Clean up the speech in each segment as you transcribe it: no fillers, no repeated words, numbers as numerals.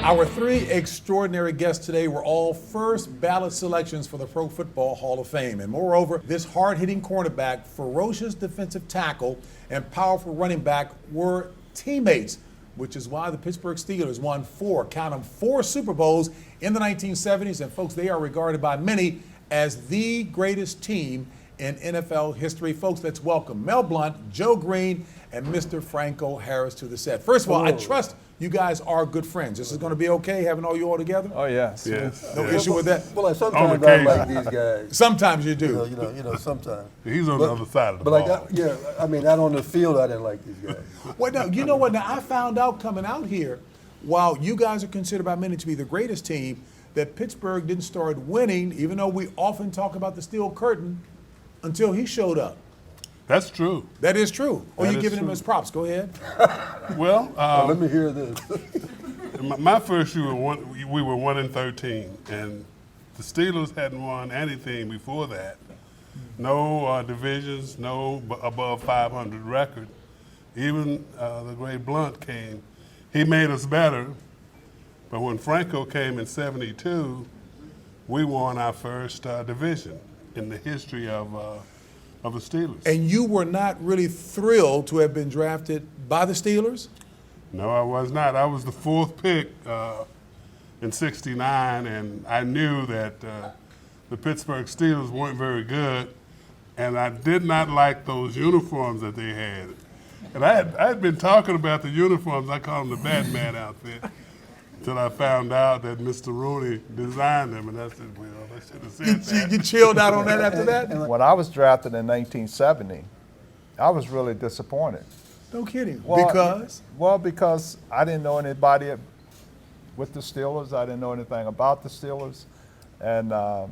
Our three extraordinary guests today were all first ballot selections for the Pro Football Hall of Fame. And moreover, this hard-hitting cornerback, ferocious defensive tackle, and powerful running back were teammates, which is why the Pittsburgh Steelers won four Super Bowls in the 1970s. And folks, they are regarded by many as the greatest team in NFL history. Folks, let's welcome Mel Blount, Joe Greene, and Mr. Franco Harris to the set. First of all, I trust you guys are good friends. This is going to be okay, having all you all together? Oh, yes. No issue with that? Well, sometimes I like these guys. Sometimes you do. You know, sometimes. He's on the other side of the ball. But I mean, out on the field, I didn't like these guys. Well, now, you know what? Now, I found out coming out here, while you guys are considered by many to be the greatest team, that Pittsburgh didn't start winning, even though we often talk about the steel curtain, until he showed up. That's true. That is true. Or you giving him his props? Go ahead. Well, let me hear this. my first year, we were 1-13, and the Steelers hadn't won anything before that. No divisions, no above 500 record. Even the great Blount came. He made us better, but when Franco came in '72, we won our first division in the history of the Steelers. And you were not really thrilled to have been drafted by the Steelers? No, I was not. I was the fourth pick in '69, and I knew that the Pittsburgh Steelers weren't very good, and I did not like those uniforms that they had. And I had been talking about the uniforms. I called them the Batman outfit, until I found out that Mr. Rooney designed them, and I said, well, I should have said that. You chilled out on that after that? When I was drafted in 1970, I was really disappointed. No kidding. Well, because? Well, because I didn't know anybody with the Steelers. I didn't know anything about the Steelers. And I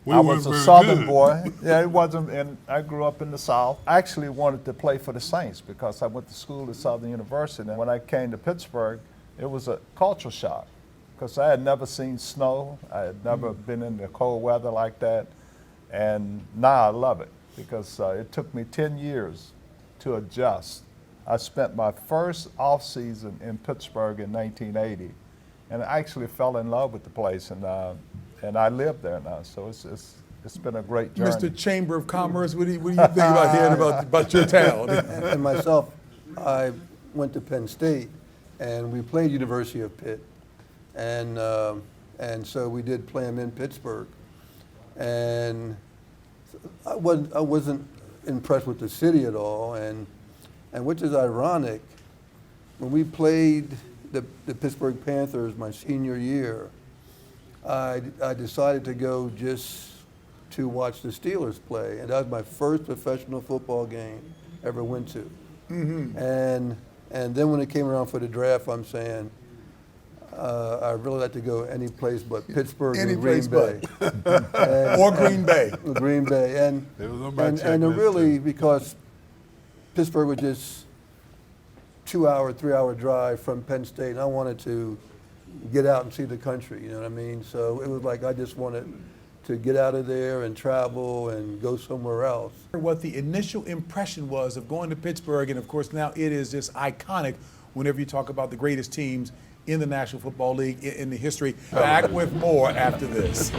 was a Southern boy. Yeah, it wasn't, and I grew up in the South. I actually wanted to play for the Saints because I went to school at Southern University. And when I came to Pittsburgh, it was a culture shock because I had never seen snow. I had never been in the cold weather like that. And now I love it because it took me 10 years to adjust. I spent my first off season in Pittsburgh in 1980, and I actually fell in love with the place, and I live there now. So it's been a great journey. Mr. Chamber of Commerce, what do you think about hearing about your town? And myself, I went to Penn State, and we played University of Pitt, and so we did play them in Pittsburgh, and I wasn't impressed with the city at all, and which is ironic. When we played the Pittsburgh Panthers my senior year, I decided to go just to watch the Steelers play, and that was my first professional football game I ever went to. Mm-hmm. And then when it came around for the draft, I'm saying, I'd really like to go any place but Pittsburgh and Green Bay. Or Green Bay. Green Bay. And really, because Pittsburgh was just 3-hour drive from Penn State, and I wanted to get out and see the country, you know what I mean? So it was like I just wanted to get out of there and travel and go somewhere else. What the initial impression was of going to Pittsburgh, and of course now it is just iconic whenever you talk about the greatest teams in the National Football League in the history. Back with more after this.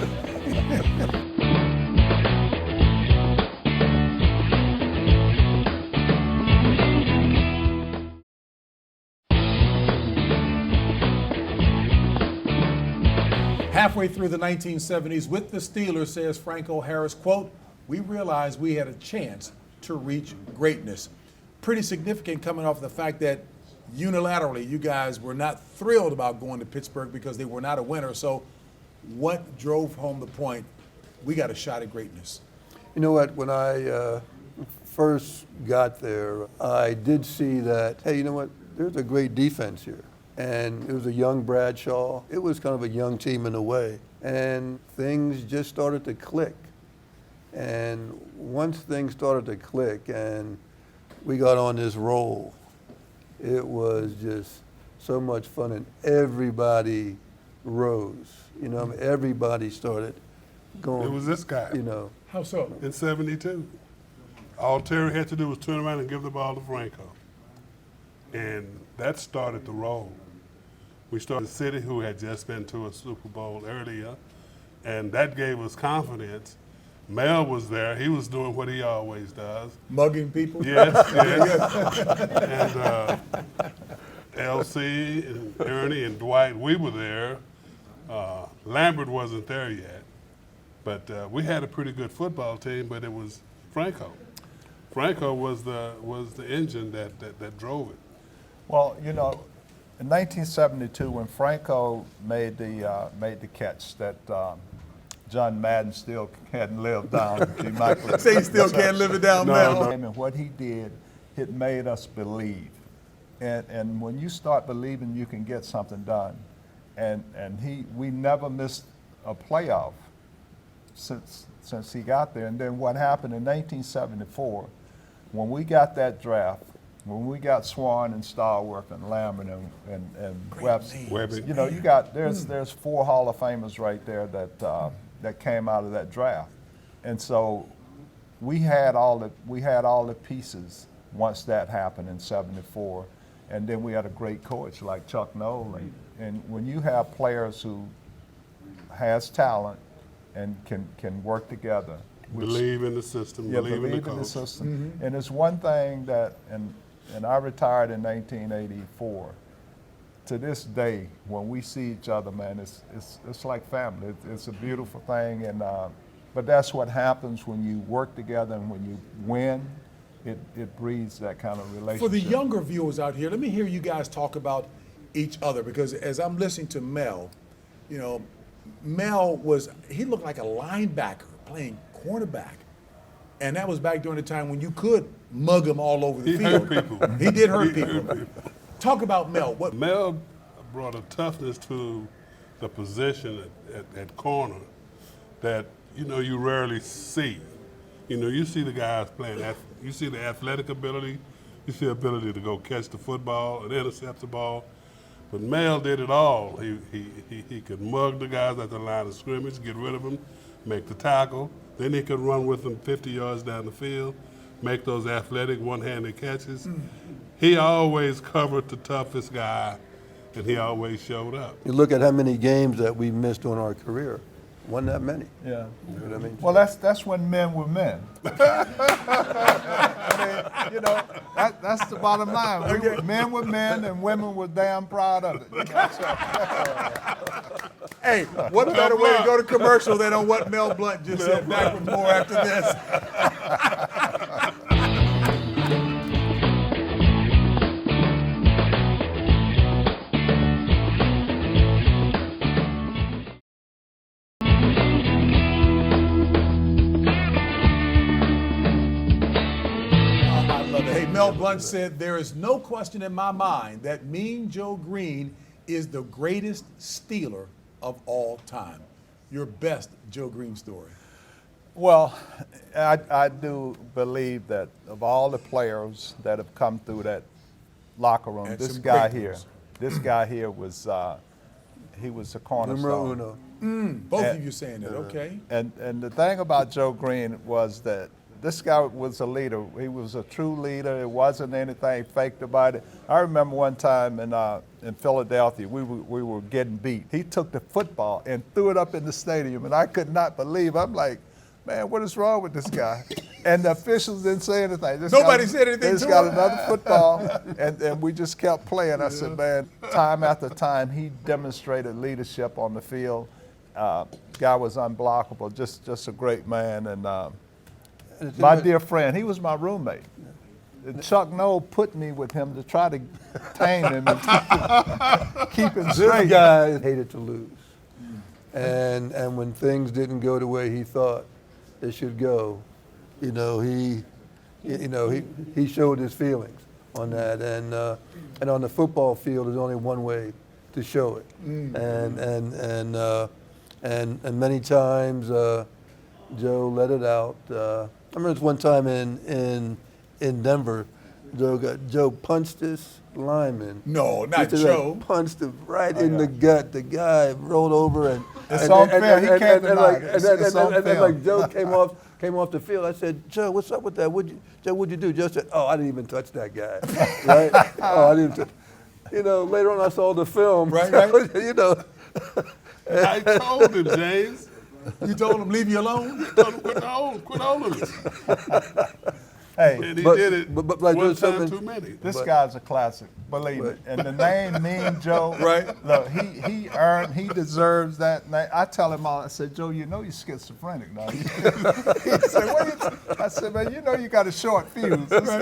Halfway through the 1970s with the Steelers, says Franco Harris, quote, "We realized we had a chance to reach greatness." Pretty significant coming off the fact that unilaterally you guys were not thrilled about going to Pittsburgh because they were not a winner. So what drove home the point, we got a shot at greatness? You know what, when I first got there, I did see that, hey, you know what, there's a great defense here. And it was a young Bradshaw. It was kind of a young team in a way. And things just started to click. And once things started to click and we got on this roll, it was just so much fun, and everybody rose. You know, I mean, everybody started going. It was this guy. You know. How so? In '72. All Terry had to do was turn around and give the ball to Franco. And that started the roll. We started the city, who had just been to a Super Bowl earlier, and that gave us confidence. Mel was there. He was doing what he always does. Mugging people? Yes, yes. And LC and Ernie and Dwight, we were there. Lambert wasn't there yet. But we had a pretty good football team, but it was Franco. Franco was the engine that drove it. Well, you know, in 1972, when Franco made the catch that John Madden still hadn't lived down, the Immaculate Say he still can't live it down, Mel. And what he did, it made us believe. And when you start believing you can get something done, and we never missed a playoff since he got there. And then what happened in 1974, when we got that draft, when we got Swan and Starworth and Lambert and Webster, you know, you got there's 4 Hall of Famers right there that came out of that draft, and so we had all the pieces once that happened in '74, and then we had a great coach like Chuck Nolan, and when you have players who has talent and can work together. Believe in the system, Yeah, believe in the in the coach. system. And it's one thing that, and I retired in 1984. To this day, when we see each other, man, it's like family. It's a beautiful thing, and but that's what happens when you work together and when you win. It breeds that kind of relationship. For the younger viewers out here, let me hear you guys talk about each other, because as I'm listening to Mel, you know, he looked like a linebacker playing cornerback. And that was back during the time when you could mug him all over the field. He hurt people. He did hurt people. Talk about Mel. Mel brought a toughness to the position at corner that, you know, you rarely see. You know, you see the guys playing, you see the athletic ability, you see the ability to go catch the football and intercept the ball. But Mel did it all. He could mug the guys at the line of scrimmage, get rid of them, make the tackle. Then he could run with them 50 yards down the field, make those athletic one-handed catches. He always covered the toughest guy, and he always showed up. You look at how many games that we missed on our career. Wasn't that many. Yeah. You know what I mean? Well, that's when men were men. I mean, you know, that's the bottom line. Men were men, and women were damn proud of it. You know, Hey, what better way to go to commercial than on what Mel Blount just said? Back with more after this. I love it. Hey, Mel Blount said, "There is no question in my mind that Mean Joe Greene is the greatest Steeler of all time." Your best Joe Greene story. well, I do believe that of all the players that have come through that locker room, And this some guy great here, ones. this guy here was he was a Numero cornerstone. uno. Both of you saying that, okay? And the thing about Joe Greene was that this guy was a leader. He was a true leader. It wasn't anything faked about it. I remember one time in Philadelphia, we were getting beat. He took the football and threw it up in the stadium, and I could not believe. I'm like, man, what is wrong with this guy? And the officials didn't say anything. Nobody said anything They just to got him? another football, and we just kept playing. I said, man, time after time, he demonstrated leadership on the field. Guy was unblockable, just a great man, and my dear friend, he was my roommate. Chuck Noll put me with him to try to tame him and keep him This straight. guy hated to lose. And when things didn't go the way he thought it should go, he showed his feelings on that. And on the football field, there's only one way to show it. And many times Joe let it out. I remember this one time in Denver, Joe punched this lineman. No, not Just Joe. punched him right in the gut. The guy rolled over and It's on film. He can't deny it. It's on and film. like Joe came off the field. I said, Joe, what's up with that? What'd you do? Joe said, oh, I didn't even touch that guy. Right? Oh, I didn't touch. You know, later on I saw the film. Right, right. You know. I told him, James. You told him leave you alone? Told him quit holding me. Hey, And he But- did it but one there's time something- too many. this guy's a classic, believe me. And the name Mean Joe, Right. Look, he deserves that name. I tell him all, I said, Joe, you know you're schizophrenic now. He said, I said, man, you know you got a short fuse. This guy,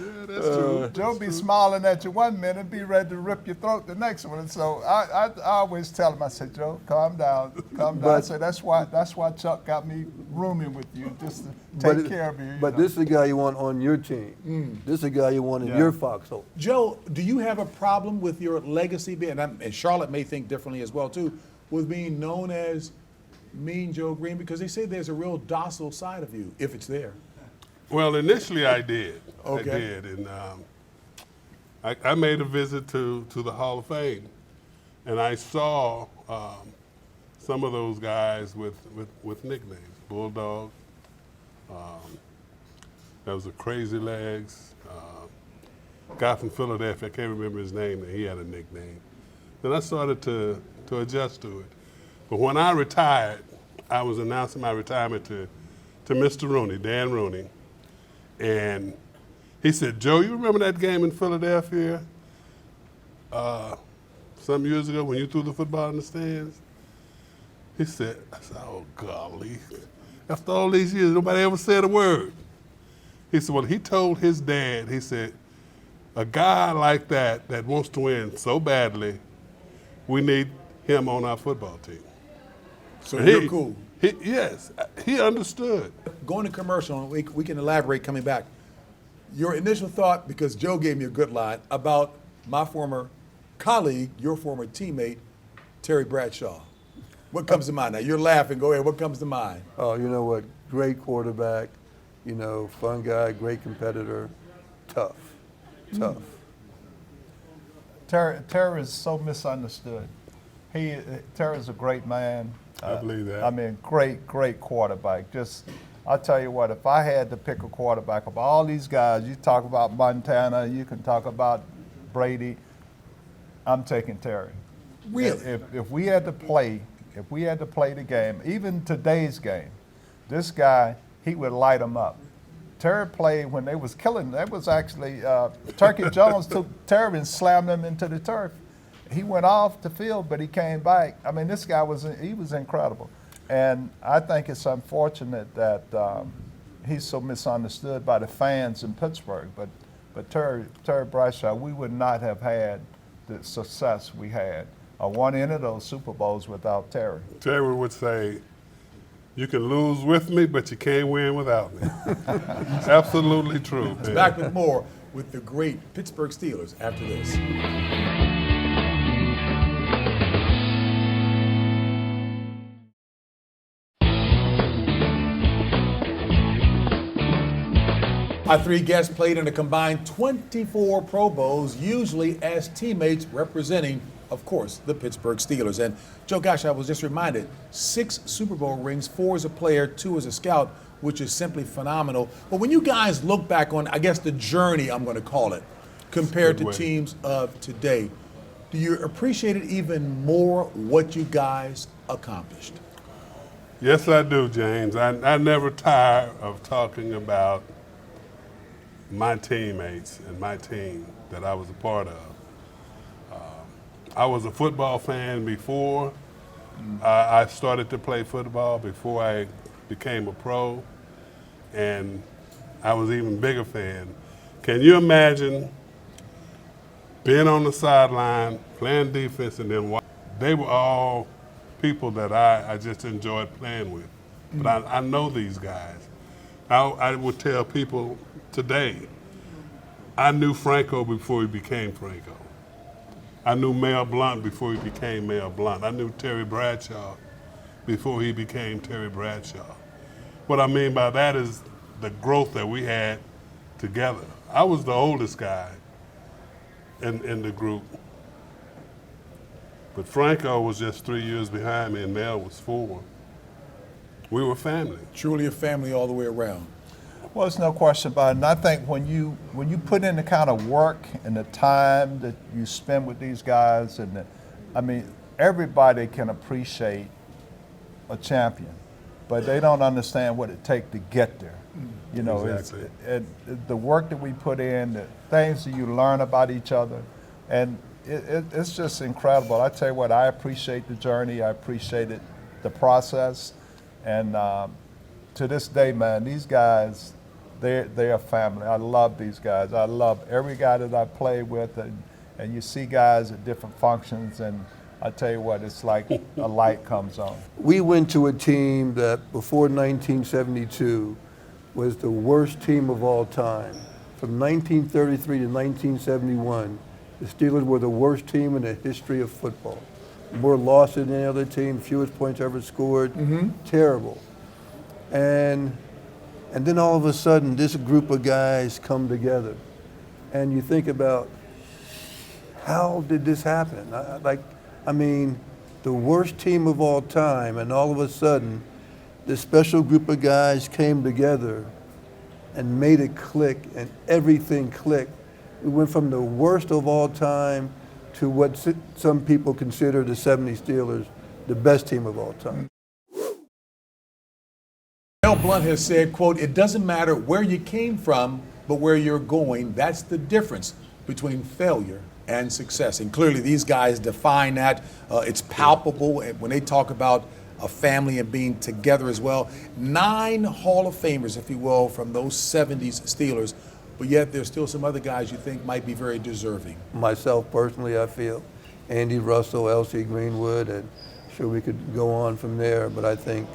Yeah, that's true. Joe be smiling at you one minute, be ready to rip your throat the next one. And so I always tell him, I said, Joe, calm down. I But- said, that's why Chuck got me rooming with you, just to take care of you. But know. this is the guy you want on your team. This is the guy you want in Yeah. your foxhole. Joe, do you have a problem with your legacy being, and Charlotte may think differently as well too, with being known as Mean Joe Greene? Because they say there's a real docile side of you, if it's there. Well, initially I did. Okay. I did, and I made a visit to the Hall of Fame, and I saw some of those guys with nicknames. Bulldog. There was a Crazy Legs. Guy from Philadelphia, I can't remember his name, and he had a nickname. Then I started to adjust to it. But when I retired, I was announcing my retirement to Mr. Rooney, Dan Rooney, and he said, Joe, you remember that game in Philadelphia some years ago when you threw the football in the stands? He said, I said, oh, golly. After all these years, nobody ever said a word. He said, well, he told his dad, he said, a guy like that wants to win so badly, we need him on our football team. So And you're cool. Yes, he understood. Going to commercial, and we can elaborate coming back. Your initial thought, because Joe gave me a good line, about my former colleague, your former teammate, Terry Bradshaw. What comes to mind? Now, you're laughing. Go ahead. What comes to mind? Oh, you know what? Great quarterback, you know, fun guy, great competitor, tough. Terry is so misunderstood. Terry's a great man. I believe that. I mean, great quarterback. I'll tell you what, if I had to pick a quarterback of all these guys, you talk about Montana, you can talk about Brady, I'm taking Terry. Really? If we had to play the game, even today's game, this guy, he would light them up. Terry played when they was killing. That was actually Turkey Jones took Terry and slammed him into the turf. He went off the field, but he came back. I mean, this guy was incredible, and I think it's unfortunate that he's so misunderstood by the fans in Pittsburgh. But Terry Bradshaw, we would not have had the success we had or won any of those Super Bowls without Terry. Terry would say, you can lose with me, but you can't win without me. Absolutely true. man. Back with more with the great Pittsburgh Steelers after this. Our three guests played in a combined 24 Pro Bowls, usually as teammates representing, of course, the Pittsburgh Steelers. And Joe, gosh, I was just reminded, 6 Super Bowl rings, 4 as a player, 2 as a scout, which is simply phenomenal. But when you guys look back on, I guess, the journey, I'm going to call it, compared to way. teams of today, do you appreciate it even more what you guys accomplished? Yes, I do, James. I never tire of talking about my teammates and my team that I was a part of. I was a football fan before I started to play football, before I became a pro, and I was an even bigger fan. Can you imagine being on the sideline, playing defense, and then they were all people that I just enjoyed playing with. But I know these guys. I would tell people today, I knew Franco before he became Franco. I knew Mel Blount before he became Mel Blount. I knew Terry Bradshaw before he became Terry Bradshaw. What I mean by that is the growth that we had together. I was the oldest guy in the group. But Franco was just 3 years behind me and Mel was 4. We were family. Truly a family all the way around. Well, there's no question about it. And I think when you put in the kind of work and the time that you spend with these guys, I mean, everybody can appreciate a champion, but they don't understand what it takes to get there. You know, Exactly. the work that we put in, the things that you learn about each other, and it's just incredible. I tell you what, I appreciate the journey. I appreciated the process, and to this day, man, these guys, they're a family. I love these guys. I love every guy that I play with, and you see guys at different functions, and I tell you what, it's like a light comes on. We went to a team that before 1972 was the worst team of all time. From 1933 to 1971, the Steelers were the worst team in the history of football. More losses than any other team, fewest points ever scored. Terrible. And then all of a sudden, this group of guys come together. And you think about, how did this happen? I mean, the worst team of all time, and all of a sudden, this special group of guys came together and made it click, and everything clicked. We went from the worst of all time to what some people consider the 70 Steelers, the best team of all time. Mel Blount has said, quote, "It doesn't matter where you came from, but where you're going. That's the difference between failure and success." And clearly these guys define that. It's palpable when they talk about a family and being together as well. 9 Hall of Famers, if you will, from those 70s Steelers, but yet there's still some other guys you think might be very deserving. Myself personally, I feel Andy Russell, L.C. Greenwood, and sure we could go on from there, but I think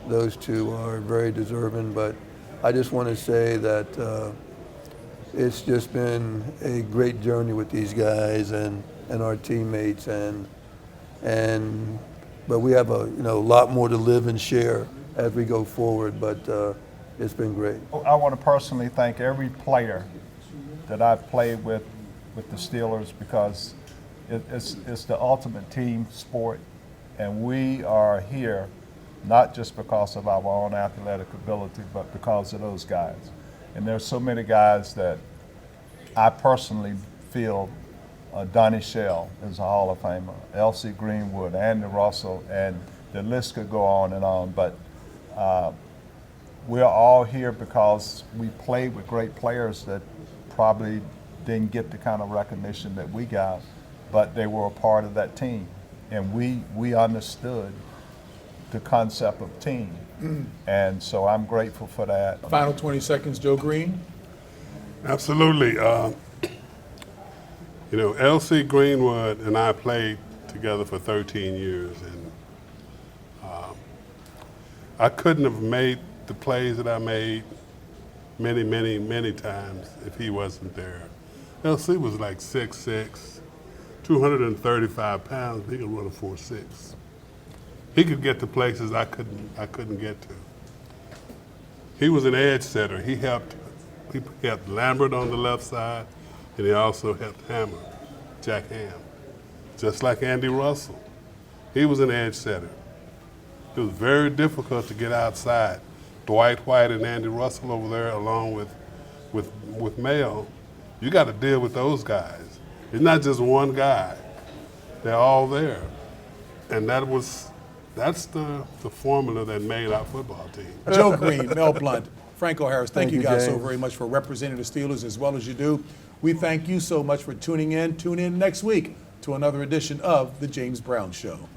those two are very deserving. But I just want to say that it's just been a great journey with these guys and our teammates, but we have a lot more to live and share as we go forward. But it's been great. I want to personally thank every player that I've played with the Steelers, because it's the ultimate team sport, and we are here not just because of our own athletic ability, but because of those guys. And there's so many guys that I personally feel, Donnie Shell is a Hall of Famer, L.C. Greenwood, Andy Russell, and the list could go on and on. But we're all here because we played with great players that probably didn't get the kind of recognition that we got, but they were a part of that team. And we understood the concept of team. And so I'm grateful for that. Final 20 seconds, Joe Greene. Absolutely. L.C. Greenwood and I played together for 13 years, and I couldn't have made the plays that I made many, many, many times if he wasn't there. L.C. was like 6'6", 235 pounds. He could run a 4.6. He could get to places I couldn't get to. He was an edge setter. He helped Lambert on the left side, and he also helped Jack Ham, just like Andy Russell. He was an edge setter. It was very difficult to get outside. Dwight White and Andy Russell over there, along with Mel. You got to deal with those guys. It's not just one guy. They're all there, and that's the formula that made our football team. Joe Greene, Mel Blount, Franco Harris, thank you guys so James. very much for representing the Steelers as well as you do. We thank you so much for tuning in. Tune in next week to another edition of The James Brown Show.